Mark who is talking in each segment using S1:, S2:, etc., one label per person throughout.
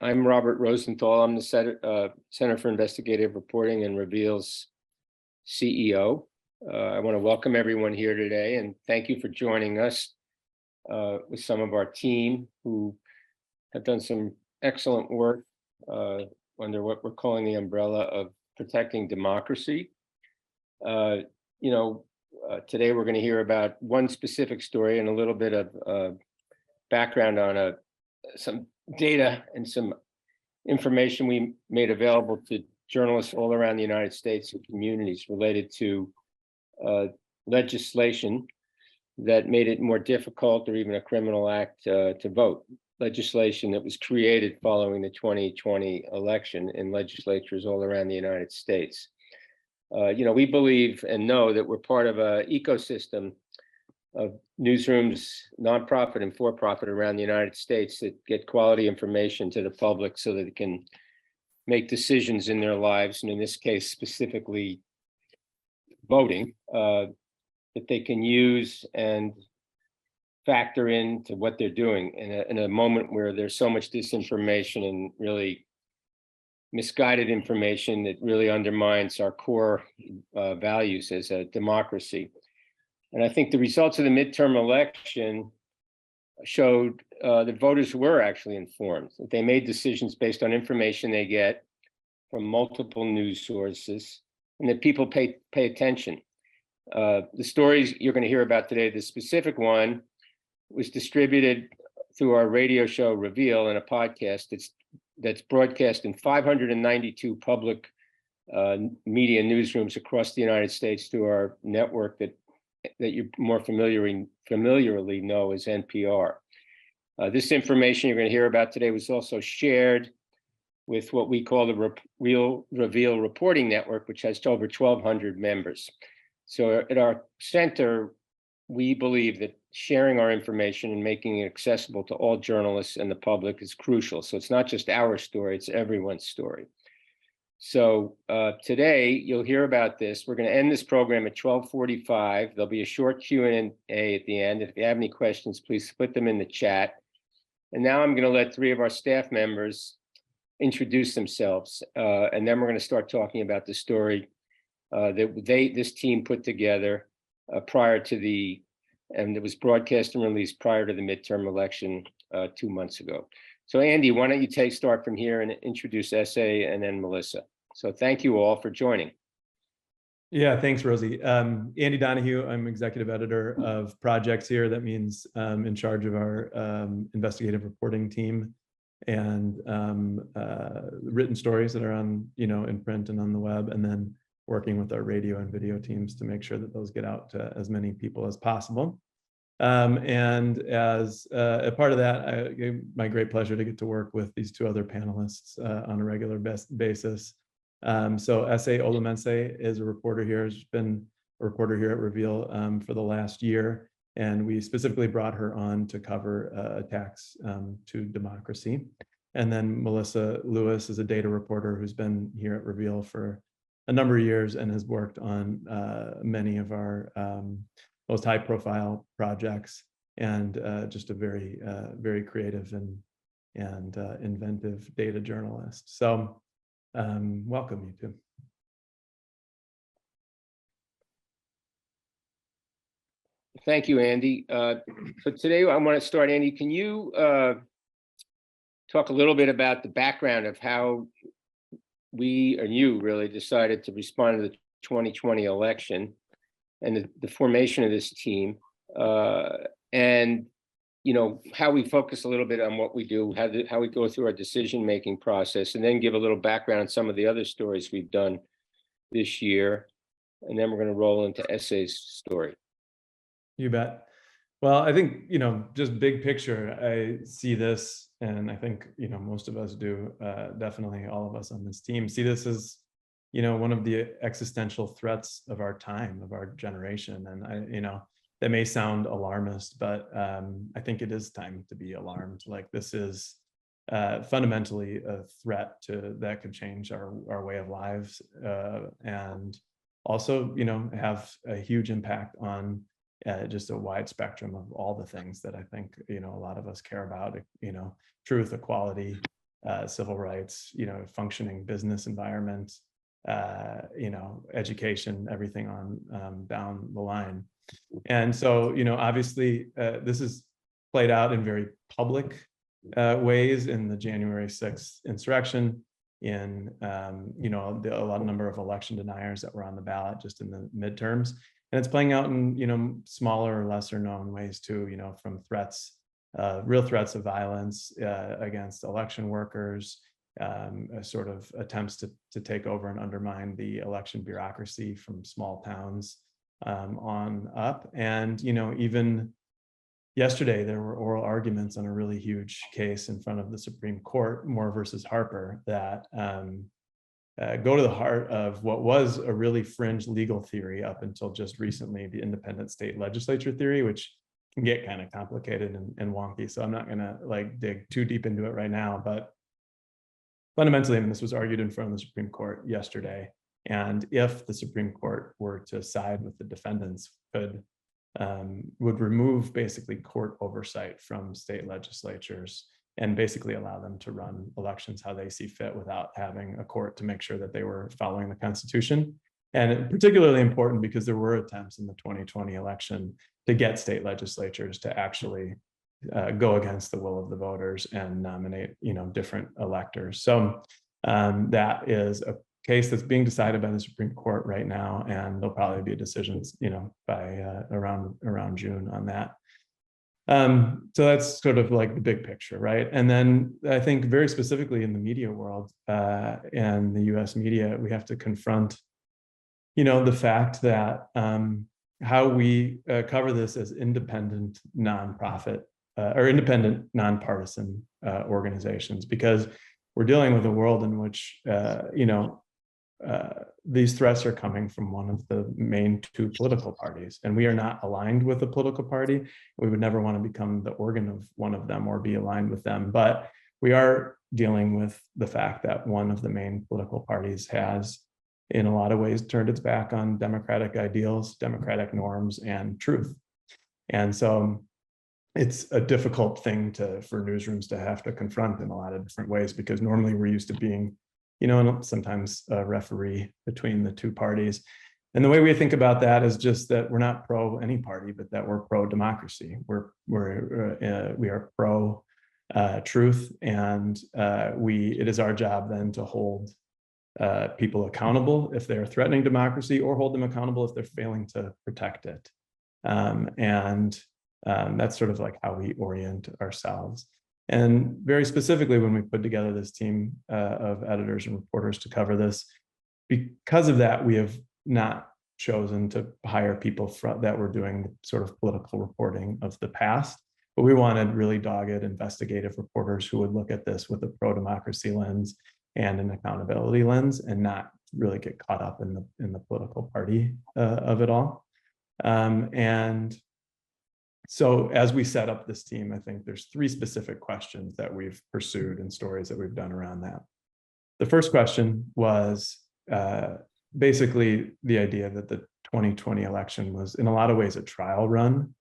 S1: I'm Robert Rosenthal. I'm the Center for Investigative Reporting and Reveal's CEO. I want to welcome everyone here today and thank you for joining us with some of our team who have done some excellent work under what we're calling the umbrella of protecting democracy. Today we're going to hear about one specific story and a little bit of background on some data and some information we made available to journalists all around the United States and communities related to legislation that made it more difficult or even a criminal act to vote. Legislation that was created following the 2020 election in legislatures all around the United States. We believe and know that we're part of an ecosystem of newsrooms, nonprofit and for-profit around the United States that get quality information to the public so that it can make decisions in their lives, and in this case, specifically voting, that they can use and factor into what they're doing in a moment where there's so much disinformation and really misguided information that really undermines our core values as a democracy. And I think the results of the midterm election showed that voters were actually informed, that they made decisions based on information they get from multiple news sources, and that people pay attention. The stories you're going to hear about today, the specific one was distributed through our radio show Reveal and a podcast that's broadcast in 592 public media newsrooms across the United States through our network that you more familiarly know as NPR. This information you're going to hear about today was also shared with what we call the Reveal Reporting Network, which has over 1,200 members. So at our center, we believe that sharing our information and making it accessible to all journalists and the public is crucial. So it's not just our story, it's everyone's story. So today you'll hear about this. We're going to end this program at 12:45. There'll be a short Q&A at the end. If you have any questions, please put them in the chat. And now I'm going to let three of our staff members introduce themselves. And then we're going to start talking about the story that this team put together prior to and it was broadcast and released prior to the midterm election 2 months ago. So Andy, why don't you start from here and introduce Ese and then Melissa. So thank you all for joining.
S2: Yeah, thanks, Rosey. Andy Donohue, I'm executive editor of projects here. That means in charge of our investigative reporting team and written stories that are on, in print and on the web, and then working with our radio and video teams to make sure that those get out to as many people as possible. And as a part of that, my great pleasure to get to work with these two other panelists on a regular basis. So Ese Olumhense is a reporter here, has been a reporter here at Reveal for the last year, and we specifically brought her on to cover attacks to democracy. And then Melissa Lewis is a data reporter who's been here at Reveal for a number of years and has worked on many of our most high-profile projects, and just a very, very creative and inventive data journalist. So, welcome, you two.
S1: Thank you, Andy. So today I want to start, Andy, can you talk a little bit about the background of how you really decided to respond to the 2020 election and the formation of this team, and how we focus a little bit on what we do, how we go through our decision-making process, and then give a little background on some of the other stories we've done this year, and then we're going to roll into Ese's story.
S2: You bet. Well, I think just big picture, I see this, and I think most of us do, definitely all of us on this team see this as one of the existential threats of our time, of our generation. And that may sound alarmist, but I think it is time to be alarmed. Like, this is fundamentally a threat that could change our way of lives, and also, have a huge impact on just a wide spectrum of all the things that I think, a lot of us care about, truth, equality, civil rights, functioning business environment, education, everything on down the line. And so, obviously, this is played out in very public ways in the January 6th insurrection, in a number of election deniers that were on the ballot just in the midterms, and it's playing out in smaller or lesser known ways too. From threats, real threats of violence against election workers, sort of attempts to take over and undermine the election bureaucracy from small towns on up. And even yesterday, there were oral arguments on a really huge case in front of the Supreme Court, Moore versus Harper, that go to the heart of what was a really fringe legal theory up until just recently, the independent state legislature theory, which can get kind of complicated and wonky. So I'm not going to dig too deep into it right now, but fundamentally, this was argued in front of the Supreme Court yesterday. And if the Supreme Court were to side with the defendants, would remove basically court oversight from state legislatures and basically allow them to run elections how they see fit without having a court to make sure that they were following the Constitution. And particularly important because there were attempts in the 2020 election to get state legislatures to actually go against the will of the voters and nominate, different electors. So that is a case that's being decided by the Supreme Court right now, and there'll probably be decisions, by around June on that. So that's sort of like the big picture, right? And then I think very specifically in the media world and the U.S. media, we have to confront, the fact that how we cover this as independent nonprofit or independent nonpartisan organizations, because we're dealing with a world in which, these threats are coming from one of the main two political parties, and we are not aligned with a political party. We would never want to become the organ of one of them or be aligned with them. But we are dealing with the fact that one of the main political parties has, in a lot of ways, turned its back on democratic ideals, democratic norms, and truth. And so it's a difficult thing for newsrooms to have to confront in a lot of different ways, because normally we're used to being, and sometimes a referee between the two parties. And the way we think about that is just that we're not pro any party, but that we're pro democracy. We are pro truth, and it is our job then to hold people accountable if they're threatening democracy, or hold them accountable if they're failing to protect it. That's sort of like how we orient ourselves. And very specifically, when we put together this team of editors and reporters to cover this, because of that, we have not chosen to hire people that were doing sort of political reporting of the past, but we wanted really dogged investigative reporters who would look at this with a pro-democracy lens and an accountability lens, and not really get caught up in the political party of it all. So as we set up this team, I think there's three specific questions that we've pursued and stories that we've done around that. The first question was basically the idea that the 2020 election was in a lot of ways a trial run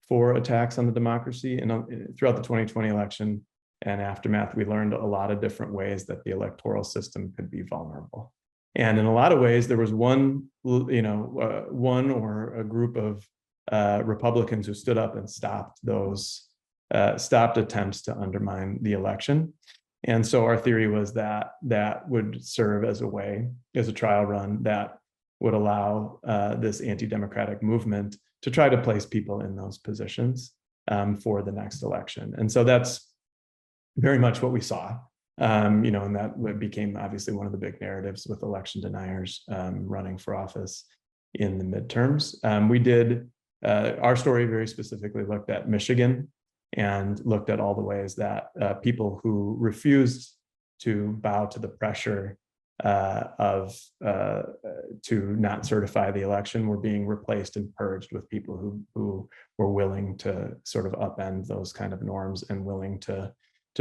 S2: for attacks on the democracy. And throughout the 2020 election and aftermath, we learned a lot of different ways that the electoral system could be vulnerable. And in a lot of ways, there was one or a group of Republicans who stood up and stopped attempts to undermine the election. And so our theory was that would serve as a trial run that would allow this anti-democratic movement to try to place people in those positions for the next election. And so that's very much what we saw. And that became obviously one of the big narratives with election deniers running for office in the midterms. We did our story very specifically looked at Michigan and looked at all the ways that people who refused to bow to the pressure to not certify the election were being replaced and purged with people who were willing to sort of upend those kind of norms and willing to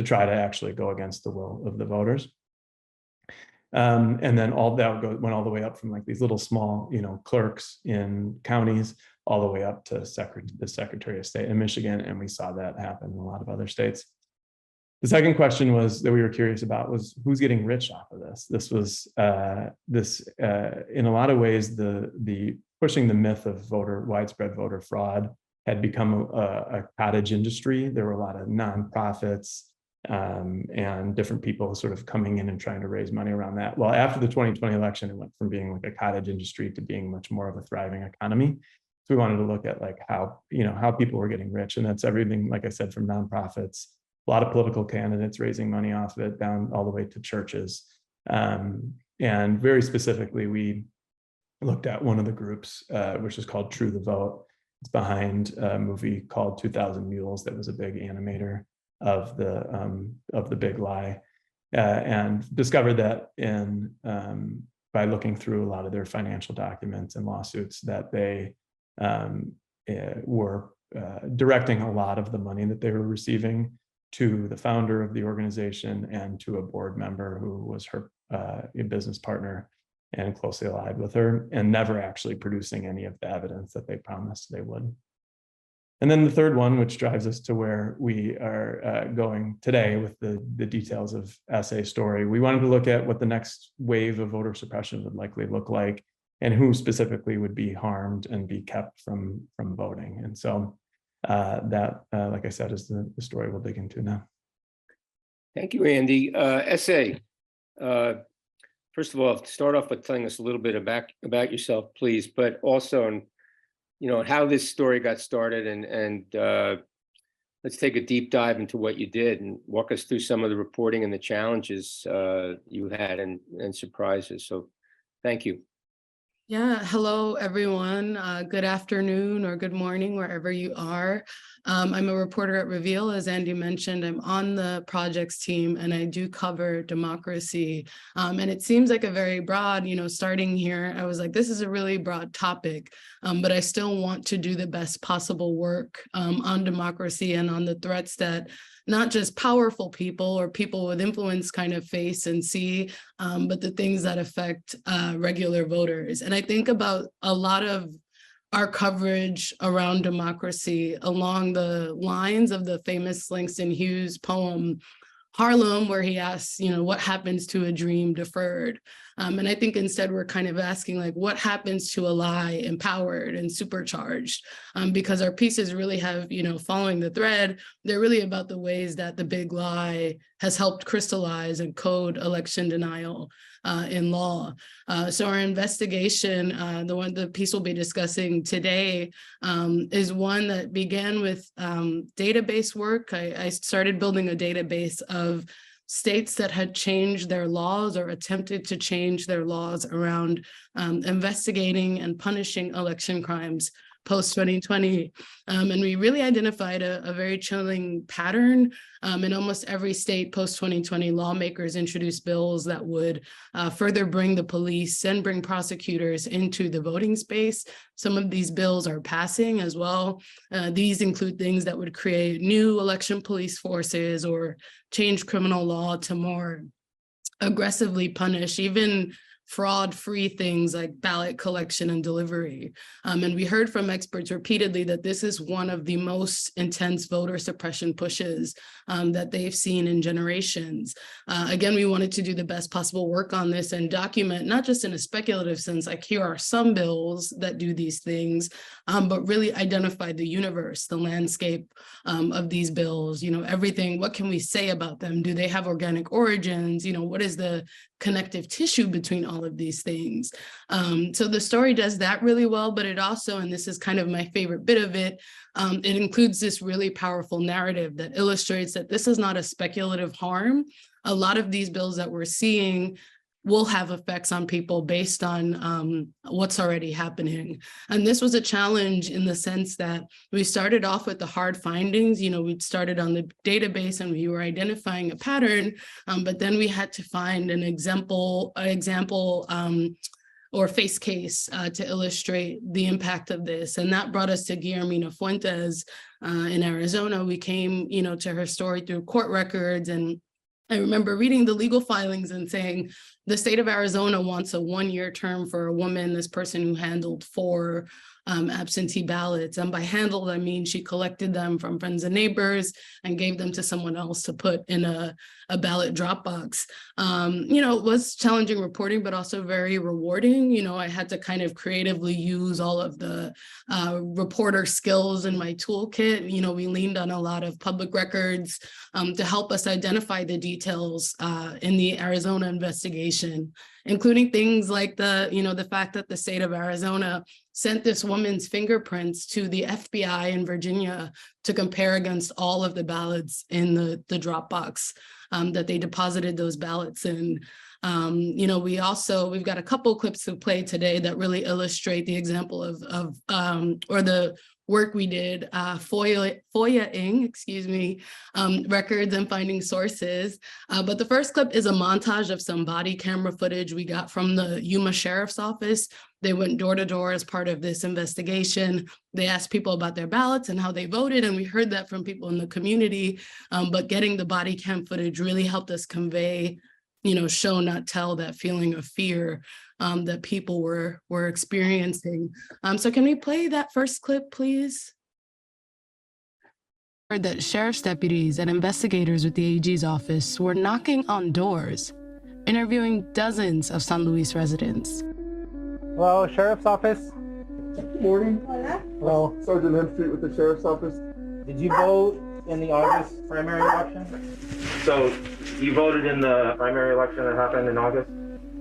S2: try to actually go against the will of the voters. And then all that went all the way up from like these little small, clerks in counties all the way up to the Secretary of State in Michigan. And we saw that happen in a lot of other states. The second question was that we were curious about was who's getting rich off of this. This was in a lot of ways the pushing the myth of widespread voter fraud had become a cottage industry. There were a lot of nonprofits and different people sort of coming in and trying to raise money around that. Well, after the 2020 election, it went from being like a cottage industry to being much more of a thriving economy. So we wanted to look at like how people were getting rich, and that's everything, like I said, from nonprofits, a lot of political candidates raising money off of it, down all the way to churches. And very specifically, we looked at one of the groups, which is called True the Vote. It's behind a movie called 2000 Mules that was a big animator of the big lie, and discovered that by looking through a lot of their financial documents and lawsuits that they were directing a lot of the money that they were receiving to the founder of the organization and to a board member who was her business partner and closely allied with her, and never actually producing any of the evidence that they promised they would. And then the third one, which drives us to where we are going today with the details of Ese story, we wanted to look at what the next wave of voter suppression would likely look like and who specifically would be harmed and be kept from voting. And so that, like I said, is the story we'll dig into now.
S1: Thank you, Andy. Ese, first of all, start off with telling us a little bit about yourself, please, but also, how this story got started, and let's take a deep dive into what you did and walk us through some of the reporting and the challenges you had and surprises. So thank you.
S3: Yeah, hello, everyone. Good afternoon or good morning, wherever you are. I'm a reporter at Reveal. As Andy mentioned, I'm on the projects team and I do cover democracy. And it seems like a very broad, starting here, I was like, this is a really broad topic, but I still want to do the best possible work on democracy and on the threats that not just powerful people or people with influence kind of face and see, but the things that affect regular voters. And I think about a lot of our coverage around democracy along the lines of the famous Langston Hughes poem, Harlem, where he asks, what happens to a dream deferred? And I think instead we're kind of asking, like, what happens to a lie empowered and supercharged? Because our pieces really have, following the thread, they're really about the ways that the big lie has helped crystallize and code election denial in law. So our investigation, the piece we'll be discussing today, is one that began with database work. I started building a database of states that had changed their laws or attempted to change their laws around investigating and punishing election crimes post-2020. And we really identified a very chilling pattern. In almost every state post-2020, lawmakers introduced bills that would further bring the police and bring prosecutors into the voting space. Some of these bills are passing as well. These include things that would create new election police forces or change criminal law to more aggressively punish even fraud-free things like ballot collection and delivery. And we heard from experts repeatedly that this is one of the most intense voter suppression pushes that they've seen in generations. Again, we wanted to do the best possible work on this and document, not just in a speculative sense, like here are some bills that do these things, but really identify the universe, the landscape of these bills, everything, what can we say about them? Do they have organic origins? What is the connective tissue between all of these things? So the story does that really well, but it also, and this is kind of my favorite bit of it, it includes this really powerful narrative that illustrates that this is not a speculative harm. A lot of these bills that we're seeing will have effects on people based on what's already happening. And this was a challenge in the sense that we started off with the hard findings. We'd started on the database and we were identifying a pattern, but then we had to find an example or face case to illustrate the impact of this. And that brought us to Guillermina Fuentes in Arizona. We came, to her story through court records, and I remember reading the legal filings and saying, the state of Arizona wants a 1-year term for a woman, this person who handled 4 absentee ballots. And by handled, I mean she collected them from friends and neighbors and gave them to someone else to put in a ballot drop box. It was challenging reporting, but also very rewarding. I had to kind of creatively use all of the reporter skills in my toolkit. We leaned on a lot of public records to help us identify the details in the Arizona investigation, including things like the fact that the state of Arizona sent this woman's fingerprints to the FBI in Virginia to compare against all of the ballots in the Dropbox that they deposited those ballots in. We've got a couple clips to play today that really illustrate the example of the work we did, FOIA-ing, records and finding sources. But the first clip is a montage of some body camera footage we got from the Yuma Sheriff's Office. They went door to door as part of this investigation. They asked people about their ballots and how they voted, and we heard that from people in the community. But getting the body cam footage really helped us convey, show, not tell, that feeling of fear that people were experiencing. So can we play that first clip, please? Heard that sheriff's deputies and investigators with the AG's office were knocking on doors, interviewing dozens of San Luis residents.
S4: Hello, Sheriff's Office.
S5: Good morning.
S4: Hola. Hello.
S5: Sergeant M Street with the Sheriff's Office.
S4: Did you vote in the August primary election?
S6: So you voted in the primary election that happened in August?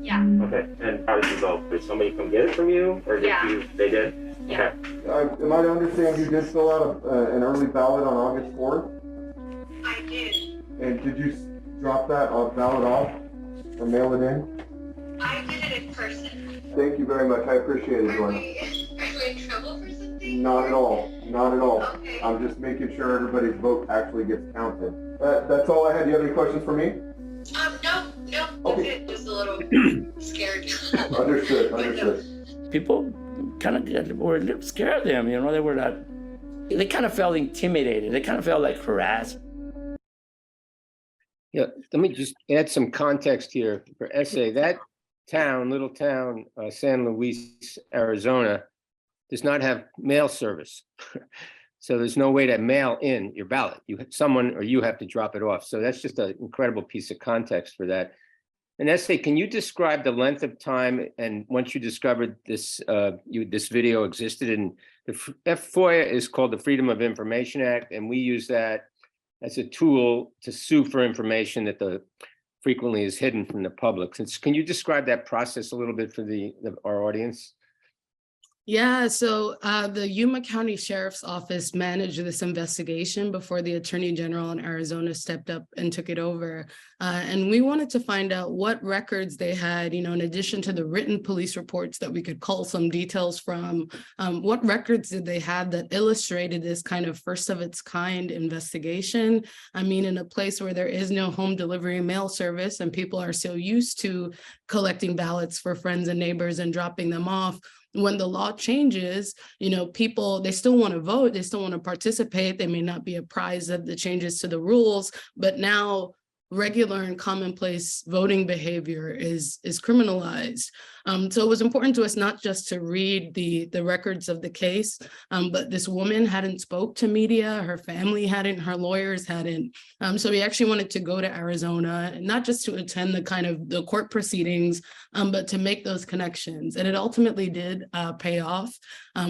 S7: Yeah.
S6: Okay, and how did you vote? Did somebody come get it from you, or did you? They did?
S7: Yeah.
S6: Okay.
S5: Am I to understand you did fill out an early ballot on August 4th?
S7: I did.
S5: And did you drop that ballot off or mail it in?
S7: I did it in person.
S5: Thank you very much. I appreciate it,
S7: Are
S5: Joanna.
S7: we in trouble for something?
S5: Not at all. Not at all.
S7: Okay.
S5: I'm just making sure everybody's vote actually gets counted. That's all I had. Do you have any questions for me?
S7: No, that's
S5: Okay.
S7: it. Just a little scared.
S5: Understood.
S8: People kind of were a little scared of them, they kind of felt intimidated. They kind of felt like harassed.
S1: Yeah, let me just add some context here for Ese. That little town, San Luis, Arizona, does not have mail service. So there's no way to mail in your ballot. You have to drop it off. So that's just an incredible piece of context for that. And Ese, can you describe the length of time, and once you discovered this, this video existed, and the FOIA is called the Freedom of Information Act, and we use that as a tool to sue for information that frequently is hidden from the public. Can you describe that process a little bit for our audience?
S3: Yeah, so the Yuma County Sheriff's Office managed this investigation before the Attorney General in Arizona stepped up and took it over. And we wanted to find out what records they had, in addition to the written police reports that we could cull some details from, what records did they have that illustrated this kind of first of its kind investigation? I mean, in a place where there is no home delivery mail service and people are so used to collecting ballots for friends and neighbors and dropping them off, when the law changes, people, they still want to vote, they still want to participate, they may not be apprised of the changes to the rules, but now regular and commonplace voting behavior is criminalized. So it was important to us not just to read the records of the case, but this woman hadn't spoke to media, her family hadn't, her lawyers hadn't. So we actually wanted to go to Arizona, not just to attend the court proceedings, but to make those connections. And it ultimately did pay off.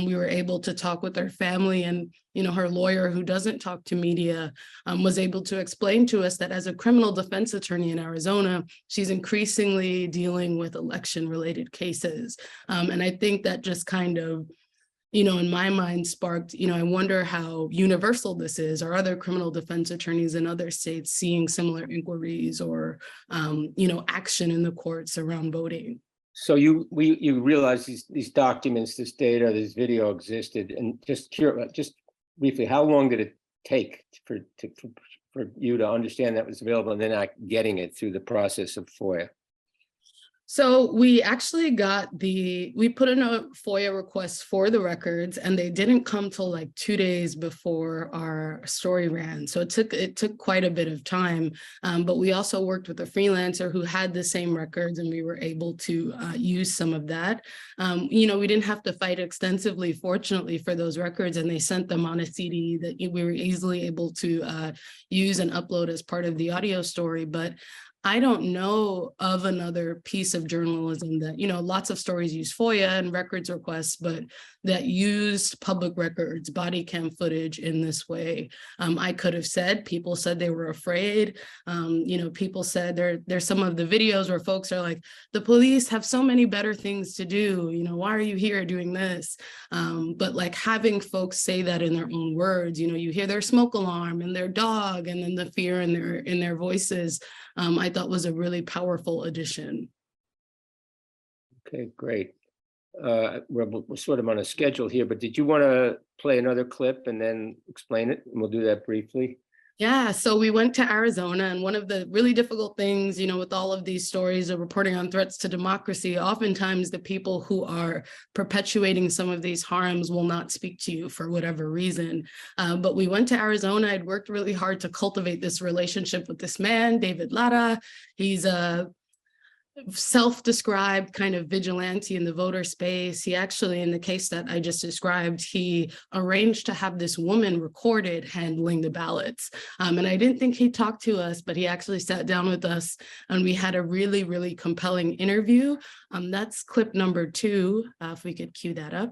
S3: We were able to talk with her family, and her lawyer, who doesn't talk to media, was able to explain to us that as a criminal defense attorney in Arizona, she's increasingly dealing with election-related cases. And I think that just kind of, in my mind sparked, I wonder how universal this is. Are other criminal defense attorneys in other states seeing similar inquiries or, action in the courts around voting? So you realize these documents, this data, this video existed, and just briefly, how long did it take for you to understand that was available and then not getting it through the process of FOIA? So we actually we put in a FOIA request for the records, and they didn't come till like 2 days before our story ran. So it took quite a bit of time. But we also worked with a freelancer who had the same records, and we were able to use some of that. We didn't have to fight extensively, fortunately, for those records, and they sent them on a CD that we were easily able to use and upload as part of the audio story. But I don't know of another piece of journalism that, lots of stories use FOIA and records requests, but that used public records, body cam footage in this way. I could have said, people said they were afraid. People said there's some of the videos where folks are like, the police have so many better things to do. Why are you here doing this? But like having folks say that in their own words, you hear their smoke alarm and their dog and then the fear in their voices. I thought was a really powerful addition.
S1: Okay, great. We're sort of on a schedule here, but did you want to play another clip and then explain it? And we'll do that briefly.
S3: Yeah, so we went to Arizona, and one of the really difficult things, with all of these stories of reporting on threats to democracy, oftentimes the people who are perpetuating some of these harms will not speak to you for whatever reason. But we went to Arizona. I'd worked really hard to cultivate this relationship with this man, David Lara. He's a self-described kind of vigilante in the voter space. He actually, in the case that I just described, he arranged to have this woman recorded handling the ballots. And I didn't think he'd talk to us, but he actually sat down with us and we had a really, really compelling interview. That's clip number 2, if we could cue that up.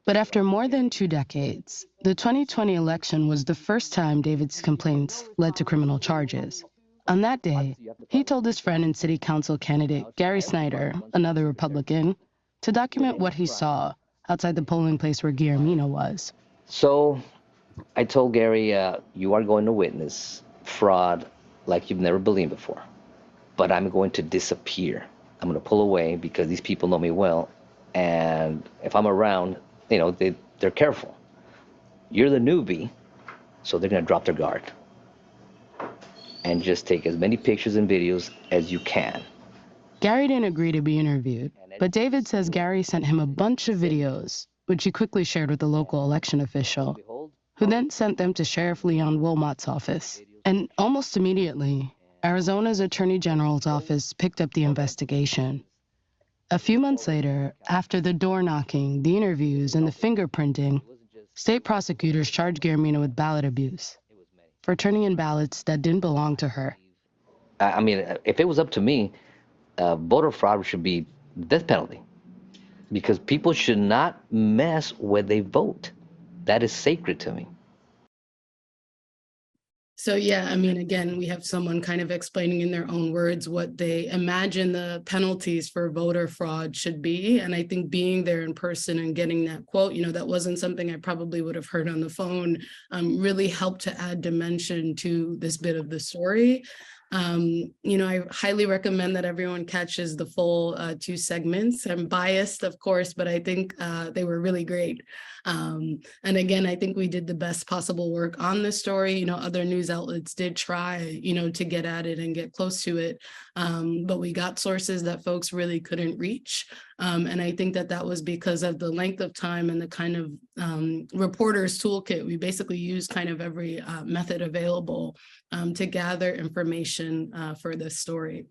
S9: But after more than 2 decades, the 2020 election was the first time David's complaints led to criminal charges. On that day, he told his friend and city council candidate Gary Snyder, another Republican, to document what he saw outside the polling place where Guillermina was.
S10: So I told Gary, you are going to witness fraud like you've never believed before, but I'm going to disappear. I'm going to pull away because these people know me well, and if I'm around, they're careful. You're the newbie, so they're going to drop their guard. And just take as many pictures and videos as you can.
S9: Gary didn't agree to be interviewed, but David says Gary sent him a bunch of videos, which he quickly shared with the local election official, who then sent them to Sheriff Leon Wilmot's office. And almost immediately, Arizona's Attorney General's office picked up the investigation. A few months later, after the door knocking, the interviews, and the fingerprinting, state prosecutors charged Guillermina with ballot abuse for turning in ballots that didn't belong to her.
S10: I mean, if it was up to me, voter fraud should be death penalty, because people should not mess where they vote. That is sacred to me.
S3: So yeah, I mean, again, we have someone kind of explaining in their own words what they imagine the penalties for voter fraud should be. And I think being there in person and getting that quote, that wasn't something I probably would have heard on the phone, really helped to add dimension to this bit of the story. I highly recommend that everyone catches the full 2 segments. I'm biased, of course, but I think they were really great. And again, I think we did the best possible work on this story. Other news outlets did try, to get at it and get close to it. But we got sources that folks really couldn't reach. And I think that was because of the length of time and the kind of reporter's toolkit. We basically used kind of every method available to gather information for this story.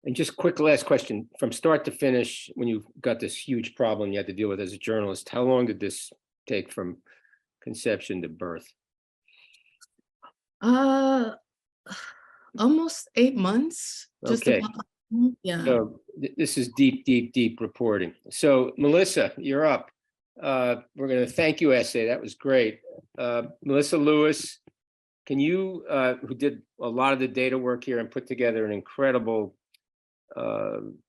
S1: And just quick last question, from start to finish, when you've got this huge problem you had to deal with as a journalist, how long did this take from conception to birth?
S3: Almost 8 months.
S1: Okay.
S3: Yeah.
S1: So this is deep, deep, deep reporting. So Melissa, you're up. We're going to thank you, Ese. That was great. Melissa Lewis, can you, who did a lot of the data work here and put together an incredible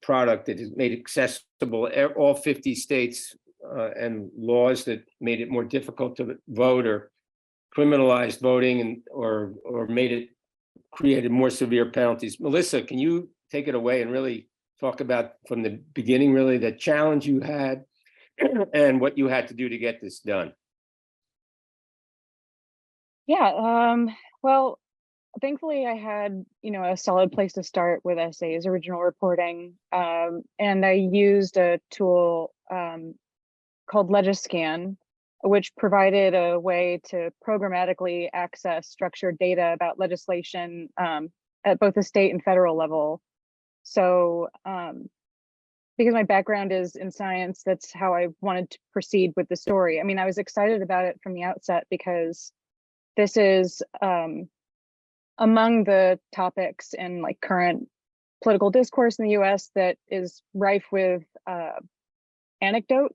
S1: product that is made accessible all 50 states and laws that made it more difficult to vote or criminalized voting and or created more severe penalties. Melissa, can you take it away and really talk about from the beginning, really the challenge you had and what you had to do to get this done?
S11: Yeah, well, thankfully I had, a solid place to start with essays, original reporting. And I used a tool called Legiscan, which provided a way to programmatically access structured data about legislation at both the state and federal level. So because my background is in science, that's how I wanted to proceed with the story. I mean, I was excited about it from the outset because this is among the topics in like current political discourse in the US that is rife with anecdote,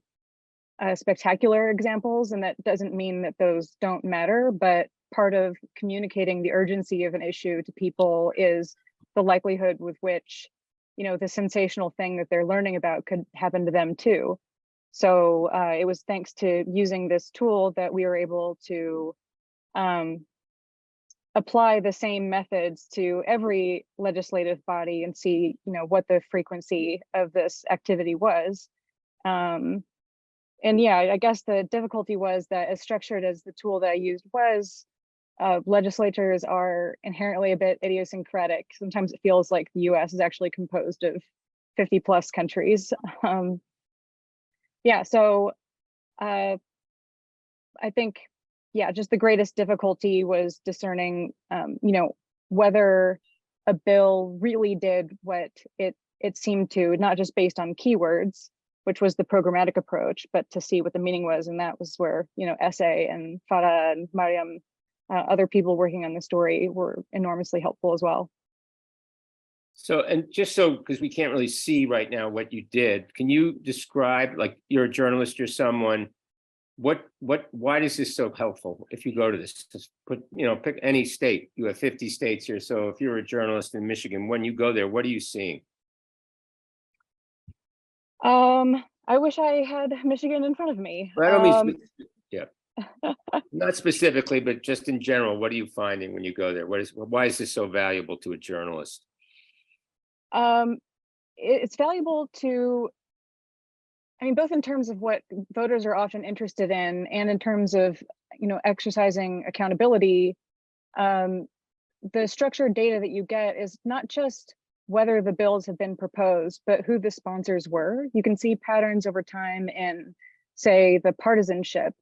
S11: spectacular examples. And that doesn't mean that those don't matter, but part of communicating the urgency of an issue to people is the likelihood with which, the sensational thing that they're learning about could happen to them too. So it was thanks to using this tool that we were able to apply the same methods to every legislative body and see, what the frequency of this activity was. And yeah, I guess the difficulty was that as structured as the tool that I used was, legislatures are inherently a bit idiosyncratic. Sometimes it feels like the US is actually composed of 50 plus countries. Yeah, so I think, yeah, just the greatest difficulty was discerning, whether a bill really did what it seemed to, not just based on keywords, which was the programmatic approach, but to see what the meaning was. And that was where, Ese and Farah and Mariam, other people working on the story were enormously helpful as well.
S1: So, and just so, because we can't really see right now what you did, can you describe, like, you're a journalist, you're someone, why is this so helpful if you go to this? Just put, pick any state. You have 50 states here. So if you're a journalist in Michigan, when you go there, what are you seeing?
S11: I wish I had Michigan in front of me.
S1: I don't mean, yeah. Not specifically, but just in general, what are you finding when you go there? Why is this so valuable to a journalist?
S11: It's valuable to, both in terms of what voters are often interested in and in terms of, exercising accountability. The structured data that you get is not just whether the bills have been proposed, but who the sponsors were. You can see patterns over time in, say, the partisanship.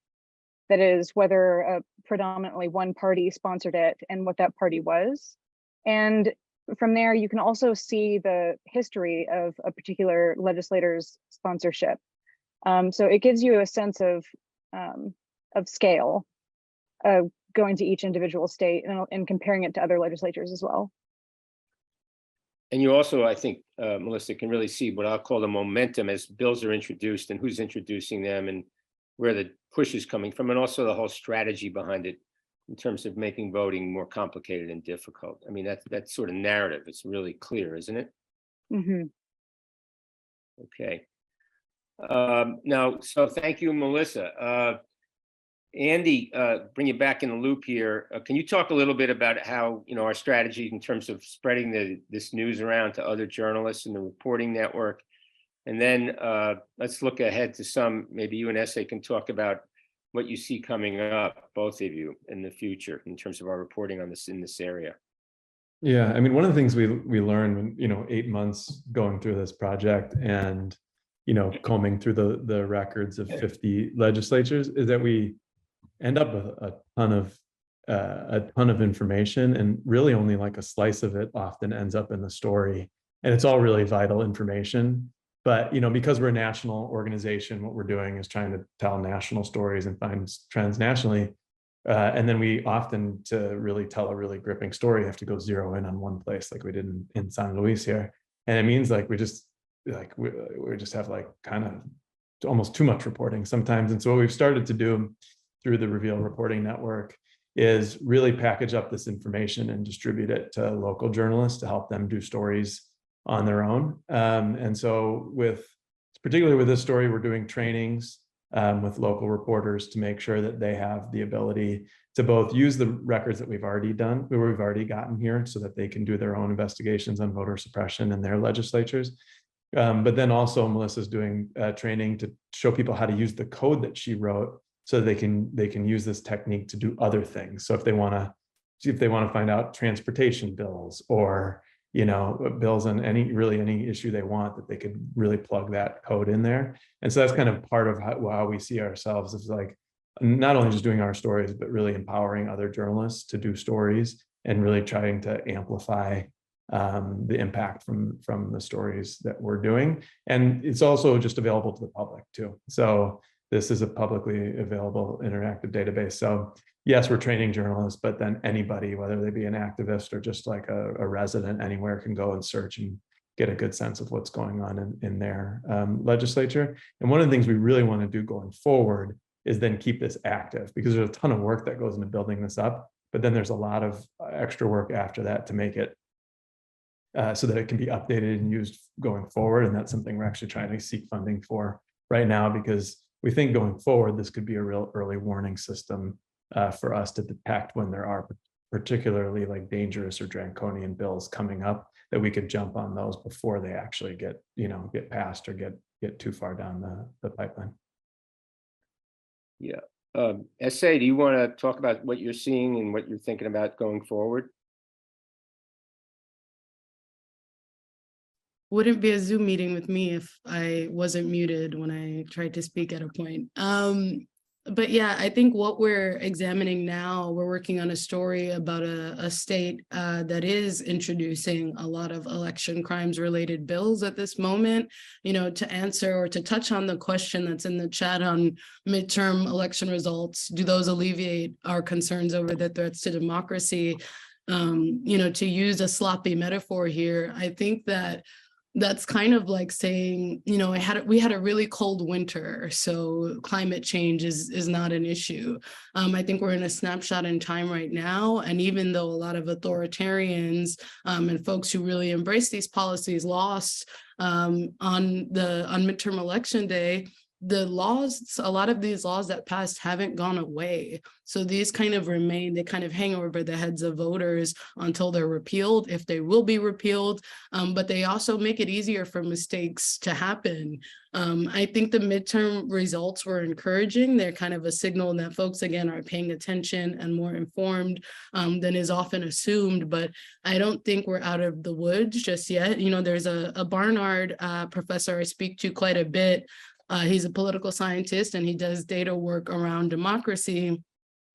S11: That is, whether predominantly one party sponsored it and what that party was. And from there, you can also see the history of a particular legislator's sponsorship. So it gives you a sense of scale, going to each individual state and comparing it to other legislatures as well.
S1: And you also, I think, Melissa, can really see what I'll call the momentum as bills are introduced and who's introducing them and where the push is coming from, and also the whole strategy behind it in terms of making voting more complicated and difficult. I mean, that sort of narrative, it's really clear, isn't it?
S11: Mm-hmm.
S1: Okay. Now, so thank you, Melissa. Andy, bring you back in the loop here. Can you talk a little bit about how, our strategy in terms of spreading this news around to other journalists in the reporting network? And then let's look ahead to maybe you and Ese can talk about what you see coming up, both of you, in the future in terms of our reporting on this in this area.
S2: Yeah, one of the things we learned when, 8 months going through this project and, combing through the records of 50 legislatures is that we end up with a ton of information, and really only like a slice of it often ends up in the story. And it's all really vital information. But, because we're a national organization, what we're doing is trying to tell national stories and find trends nationally. And then we often, to really tell a really gripping story, have to go zero in on one place, like we did in San Luis here. And it means like we just have like kind of almost too much reporting sometimes. And so what we've started to do through the Reveal Reporting Network is really package up this information and distribute it to local journalists to help them do stories on their own. And so particularly with this story, we're doing trainings with local reporters to make sure that they have the ability to both use the records that we've already gotten here so that they can do their own investigations on voter suppression in their legislatures. But then also Melissa's doing training to show people how to use the code that she wrote so they can use this technique to do other things. So if they want to see if they want to find out transportation bills or, you know, bills on any issue they want, that they could really plug that code in there. And so that's kind of part of how we see ourselves, is like not only just doing our stories, but really empowering other journalists to do stories and really trying to amplify the impact from the stories that we're doing. And it's also just available to the public too. So this is a publicly available interactive database. So yes, we're training journalists, but then anybody, whether they be an activist or just like a resident anywhere, can go and search and get a good sense of what's going on in their legislature. And one of the things we really want to do going forward is then keep this active, because there's a ton of work that goes into building this up, but then there's a lot of extra work after that to make it so that it can be updated and used going forward. And that's something we're actually trying to seek funding for right now, because we think going forward, this could be a real early warning system for us to detect when there are particularly like dangerous or draconian bills coming up, that we could jump on those before they actually get passed or get too far down the pipeline.
S1: Yeah. Ese, do you want to talk about what you're seeing and what you're thinking about going forward?
S3: Wouldn't be a Zoom meeting with me if I wasn't muted when I tried to speak at a point. But yeah, I think what we're examining now, we're working on a story about a state that is introducing a lot of election crimes related bills at this moment, you know, to answer or to touch on the question that's in the chat on midterm election results. Do those alleviate our concerns over the threats to democracy? You know, to use a sloppy metaphor here, I think that's kind of like saying, you know, we had a really cold winter, so climate change is not an issue. I think we're in a snapshot in time right now, and even though a lot of authoritarians and folks who really embrace these policies lost on midterm election day, the laws, a lot of these laws that passed haven't gone away. So these kind of remain, they kind of hang over the heads of voters until they're repealed, if they will be repealed, but they also make it easier for mistakes to happen. I think the midterm results were encouraging. They're kind of a signal that folks, again, are paying attention and more informed than is often assumed, but I don't think we're out of the woods just yet. You know, there's a Barnard professor I speak to quite a bit. He's a political scientist and he does data work around democracy.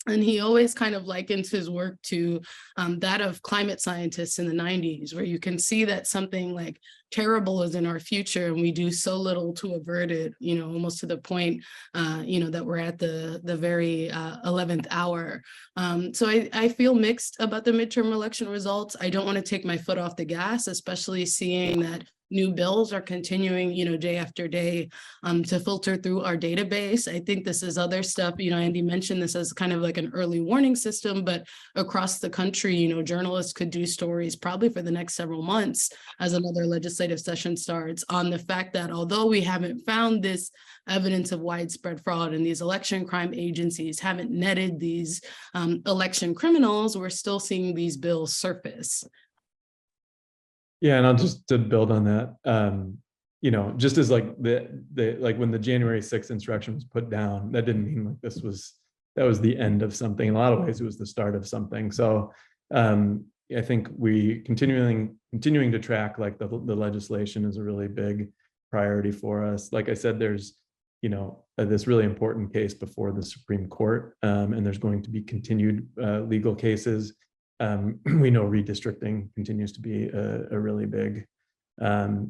S3: And he always kind of likens his work to that of climate scientists in the 90s, where you can see that something like terrible is in our future and we do so little to avert it, you know, almost to the point, you know, that we're at the very 11th hour. So I feel mixed about the midterm election results. I don't want to take my foot off the gas, especially seeing that new bills are continuing, you know, day after day to filter through our database. I think this is other stuff, you know, Andy mentioned this as kind of like an early warning system, but across the country, you know, journalists could do stories probably for the next several months as another legislative session starts on the fact that although we haven't found this evidence of widespread fraud and these election crime agencies haven't netted these election criminals, we're still seeing these bills surface.
S2: Yeah, and I'll just to build on that, you know, just as like like when the January 6th insurrection was put down, that didn't mean like that was the end of something. In a lot of ways, it was the start of something. So I think we continuing to track like the legislation is a really big priority for us. Like I said, there's, you know, this really important case before the Supreme Court, and there's going to be continued legal cases. We know redistricting continues to be a really big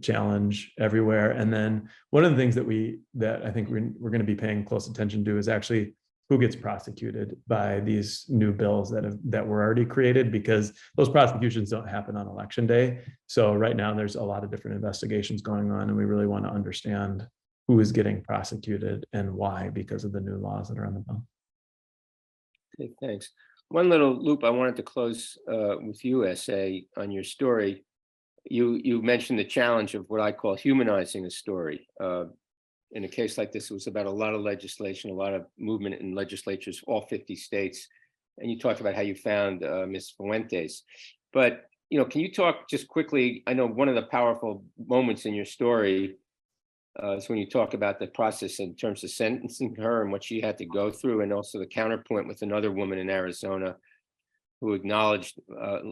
S2: challenge everywhere. And then one of the things that I think we're going to be paying close attention to is actually who gets prosecuted by these new bills that were already created, because those prosecutions don't happen on election day. So right now there's a lot of different investigations going on, and we really want to understand who is getting prosecuted and why, because of the new laws that are on the bill.
S1: Okay, thanks. One little loop I wanted to close with you, Ese, on your story. You mentioned the challenge of what I call humanizing a story. In a case like this, it was about a lot of legislation, a lot of movement in legislatures, all 50 states. And you talked about how you found Ms. Fuentes. But, you know, can you talk just quickly? I know one of the powerful moments in your story is when you talk about the process in terms of sentencing her and what she had to go through, and also the counterpoint with another woman in Arizona who acknowledged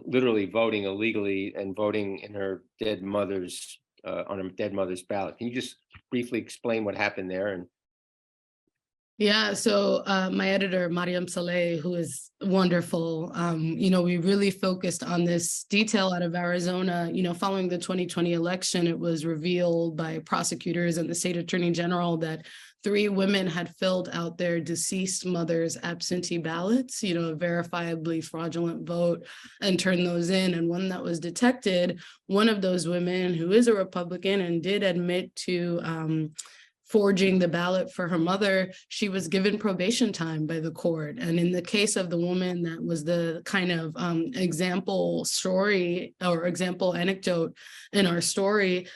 S1: literally voting illegally and voting in her dead mother's on her dead mother's ballot. Can you just briefly explain what happened there? And
S3: yeah, so my editor, Mariam Saleh, who is wonderful, we really focused on this detail out of Arizona. Following the 2020 election, it was revealed by prosecutors and the state attorney general that 3 women had filled out their deceased mother's absentee ballots, a verifiably fraudulent vote, and turned those in. And when that was detected, one of those women, who is a Republican and did admit to forging the ballot for her mother, she was given probation time by the court. And in the case of the woman that was the kind of example story or example anecdote in our story,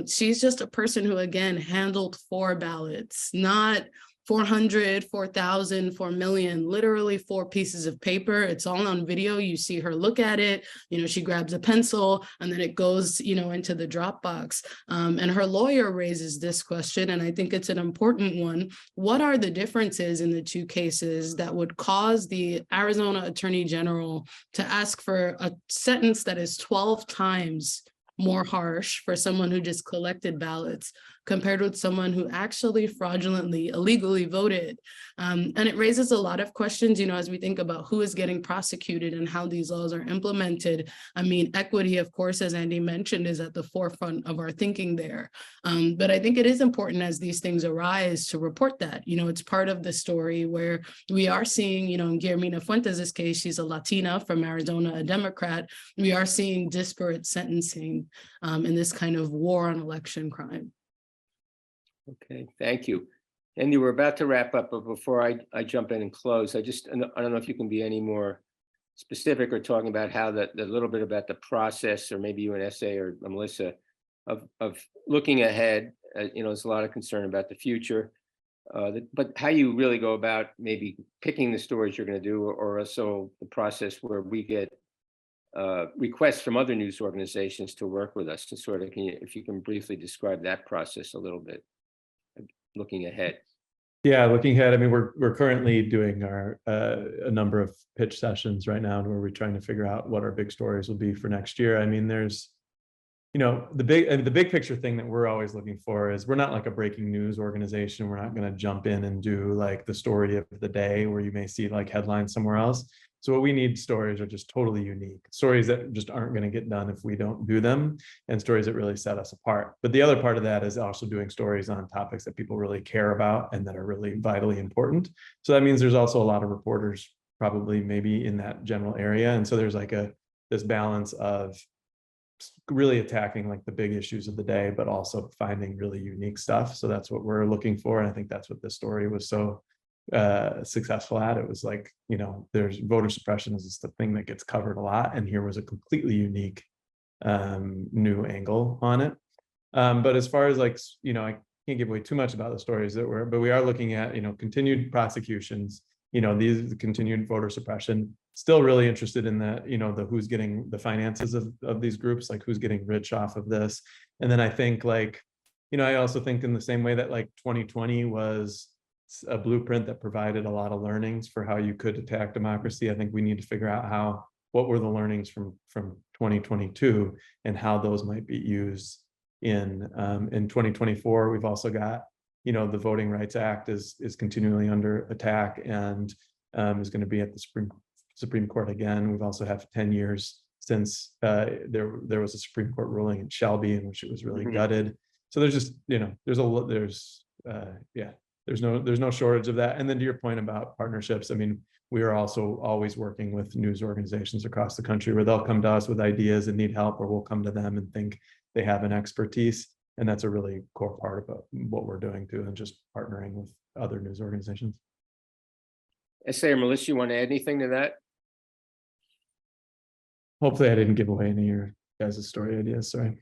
S3: she's just a person who, again, handled 4 ballots, not 400, 4,000, 4 million, literally 4 pieces of paper. It's all on video. You see her look at it, she grabs a pencil and then it goes, into the Dropbox. And her lawyer raises this question, and I think it's an important one. What are the differences in the 2 cases that would cause the Arizona Attorney General to ask for a sentence that is 12 times more harsh for someone who just collected ballots compared with someone who actually fraudulently, illegally voted? And it raises a lot of questions, as we think about who is getting prosecuted and how these laws are implemented. I mean, equity, of course, as Andy mentioned, is at the forefront of our thinking there. But I think it is important as these things arise to report that. It's part of the story where we are seeing, in Guillermina Fuentes' case, she's a Latina from Arizona, a Democrat, we are seeing disparate sentencing in this kind of war on election crime.
S1: okay, thank you. Andy, we're about to wrap up, but before I jump in and close, I don't know if you can be any more specific or talking about how the little bit about the process, or maybe you and Ese or Melissa, of looking ahead. There's a lot of concern about the future, but how you really go about maybe picking the stories you're going to do, or also the process where we get requests from other news organizations to work with us, to sort of, if you can briefly describe that process a little bit, looking ahead.
S2: Yeah, looking ahead, I mean, we're currently doing our a number of pitch sessions right now, where we're trying to figure out what our big stories will be for next year. I mean, there's, the big picture thing that we're always looking for is, we're not like a breaking news organization. We're not going to jump in and do like the story of the day where you may see like headlines somewhere else. So what we need, stories are just totally unique, stories that just aren't going to get done if we don't do them, and stories that really set us apart. But the other part of that is also doing stories on topics that people really care about and that are really vitally important. So that means there's also a lot of reporters probably maybe in that general area. And so there's like this balance of really attacking like the big issues of the day, but also finding really unique stuff. So that's what we're looking for. And I think that's what this story was so successful at. It was like, there's voter suppression is just the thing that gets covered a lot, and here was a completely unique new angle on it. But as far as like, I can't give away too much about the stories but we are looking at, continued prosecutions, these continued voter suppression. Still really interested in the, the who's getting the finances of these groups, like who's getting rich off of this. And then I think like, I also think in the same way that like 2020 was a blueprint that provided a lot of learnings for how you could attack democracy, I think we need to figure out what were the learnings from 2022 and how those might be used in 2024. We've also got, the Voting Rights Act is continually under attack and is going to be at the Supreme Court again. We've also had 10 years since there was a Supreme Court ruling in Shelby in which it was really gutted. So there's just, there's no shortage of that. And then to your point about partnerships, I mean, we are also always working with news organizations across the country where they'll come to us with ideas and need help, or we'll come to them and think they have an expertise. And that's a really core part of what we're doing too, and just partnering with other news organizations.
S1: Ese or Melissa, you want to add anything to that?
S2: Hopefully I didn't give away any of your guys' story ideas, sorry.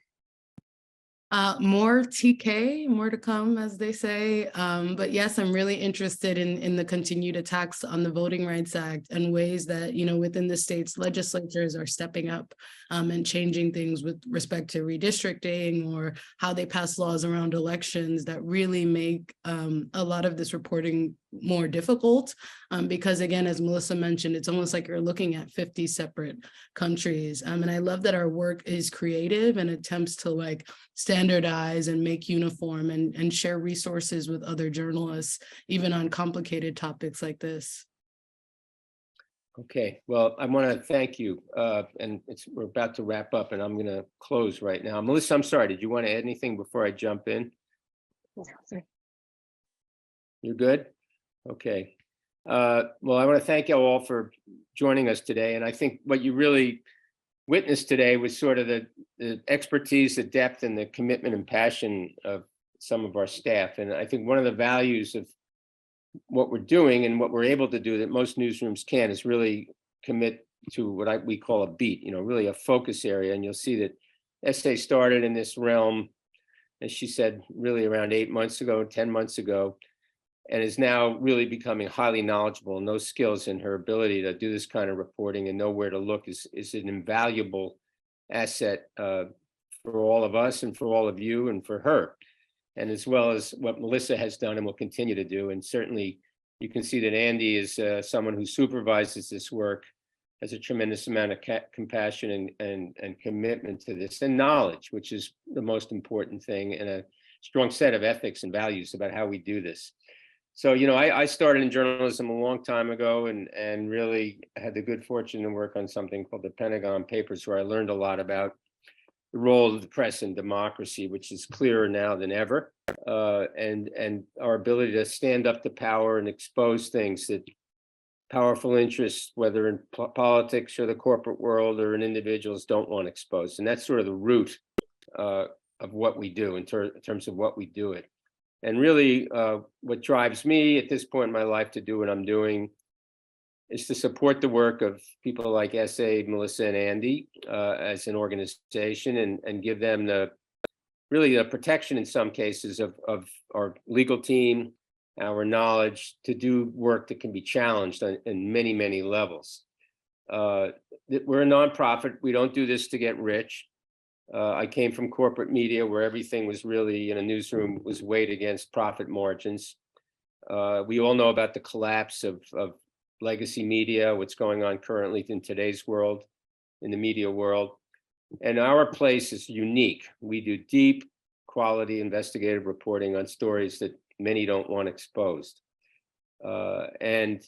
S3: More TK, more to come, as they say. But yes, I'm really interested in the continued attacks on the Voting Rights Act and ways that, within the states, legislatures are stepping up and changing things with respect to redistricting, or how they pass laws around elections that really make a lot of this reporting more difficult because, again, as Melissa mentioned, it's almost like you're looking at 50 separate countries. And I love that our work is creative and attempts to like standardize and make uniform and share resources with other journalists, even on complicated topics like this.
S1: Okay, well, I want to thank you. And we're about to wrap up and I'm going to close right now. Melissa, I'm sorry, did you want to add anything before I jump in?
S11: Sorry.
S1: You're good? Okay. Well, I want to thank you all for joining us today. And I think what you really witnessed today was sort of the expertise, the depth, and the commitment and passion of some of our staff. And I think one of the values of what we're doing and what we're able to do that most newsrooms can is really commit to what we call a beat, really a focus area. And you'll see that Ese started in this realm, as she said, really around 8 months ago, 10 months ago, and is now really becoming highly knowledgeable. And those skills and her ability to do this kind of reporting and know where to look is an invaluable asset for all of us and for all of you and for her. And as well as what Melissa has done and will continue to do. And certainly you can see that Andy is someone who supervises this work, has a tremendous amount of compassion and commitment to this, and knowledge, which is the most important thing, and a strong set of ethics and values about how we do this. So, I started in journalism a long time ago and really had the good fortune to work on something called the Pentagon Papers, where I learned a lot about the role of the press in democracy, which is clearer now than ever, and our ability to stand up to power and expose things that powerful interests, whether in politics or the corporate world or in individuals, don't want exposed. And that's sort of the root of what we do in terms of what we do it. And really, what drives me at this point in my life to do what I'm doing is to support the work of people like Ese, Melissa, and Andy as an organization, and give them the protection in some cases of our legal team, our knowledge to do work that can be challenged in many, many levels. We're a nonprofit. We don't do this to get rich. I came from corporate media where everything was really in a newsroom was weighed against profit margins. We all know about the collapse of legacy media, what's going on currently in today's world, in the media world. And our place is unique. We do deep quality investigative reporting on stories that many don't want exposed. And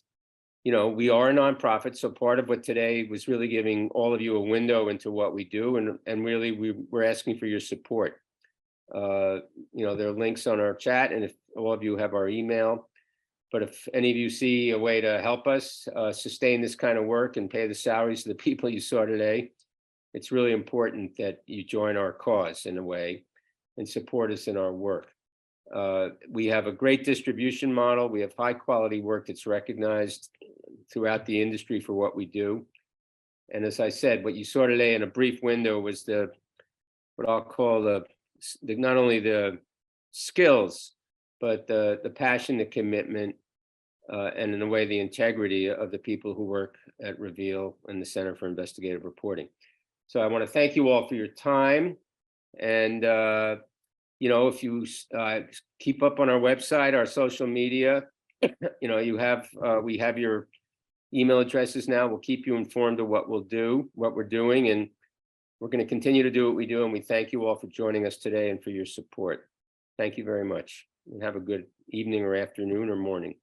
S1: we are a nonprofit, so part of what today was really giving all of you a window into what we do, and really we're asking for your support. There are links on our chat, and if all of you have our email, but if any of you see a way to help us sustain this kind of work and pay the salaries of the people you saw today, it's really important that you join our cause in a way and support us in our work. We have a great distribution model. We have high quality work that's recognized throughout the industry for what we do. And as I said, what you saw today in a brief window was what I'll call not only the skills, but the passion, the commitment, and in a way, the integrity of the people who work at Reveal and the Center for Investigative Reporting. So I want to thank you all for your time. And, if you keep up on our website, our social media, we have your email addresses now. We'll keep you informed of what we're doing, and we're going to continue to do what we do. And we thank you all for joining us today and for your support. Thank you very much, and have a good evening or afternoon or morning.